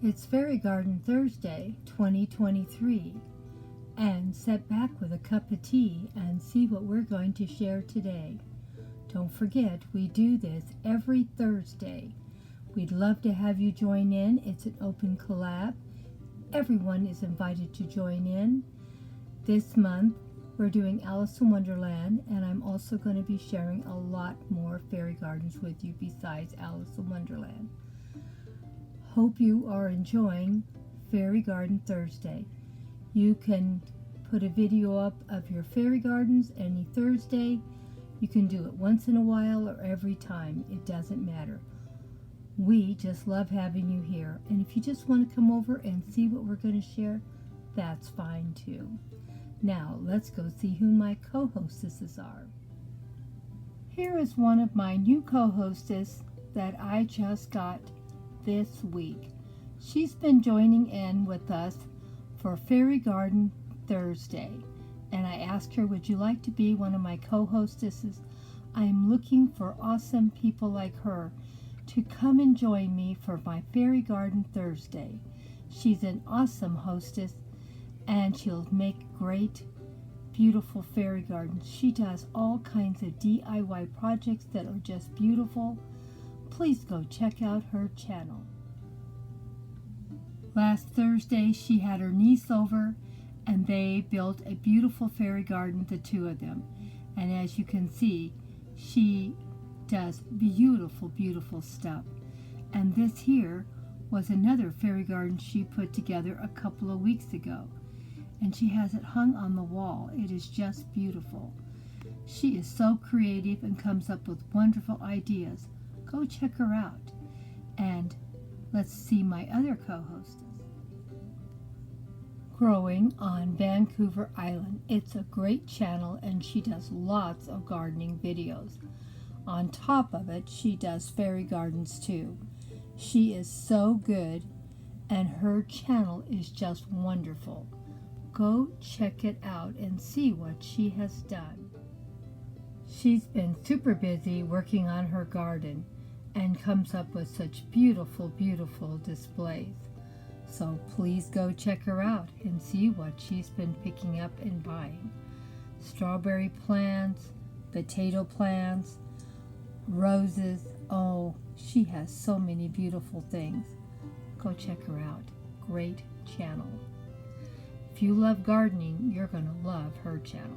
It's Fairy Garden Thursday, 2023, and sit back with a cup of tea and see what we're going to share today. Don't forget, we do this every Thursday. We'd love to have you join in. It's an open collab. Everyone is invited to join in. This month, we're doing Alice in Wonderland, and I'm also going to be sharing a lot more fairy gardens with you besides Alice in Wonderland. Hope you are enjoying Fairy Garden Thursday. You can put a video up of your fairy gardens any Thursday. You can do it once in a while or every time. It doesn't matter. We just love having you here. And if you just want to come over and see what we're going to share, that's fine too. Now, let's go see who my co-hostesses are. Here is one of my new co-hostess that I just got this week. She's been joining in with us for Fairy Garden Thursday, and I asked her, would you like to be one of my co-hostesses? I'm looking for awesome people like her to come and join me for my Fairy Garden Thursday. She's an awesome hostess, and she'll make great, beautiful fairy gardens. She does all kinds of DIY projects that are just beautiful. Please go check out her channel. Last Thursday, she had her niece over, and they built a beautiful fairy garden, the two of them. And as you can see, she does beautiful, beautiful stuff. And this here was another fairy garden she put together a couple of weeks ago. And she has it hung on the wall. It is just beautiful. She is so creative and comes up with wonderful ideas. Go check her out. And let's see my other co-hostess. Growing on Vancouver Island. It's a great channel, and she does lots of gardening videos. On top of it, she does fairy gardens too. She is so good, and her channel is just wonderful. Go check it out and see what she has done. She's been super busy working on her garden and comes up with such beautiful, beautiful displays. So please go check her out and see what she's been picking up and buying. Strawberry plants, potato plants, roses. Oh, she has so many beautiful things. Go check her out. Great channel. If you love gardening, you're going to love her channel.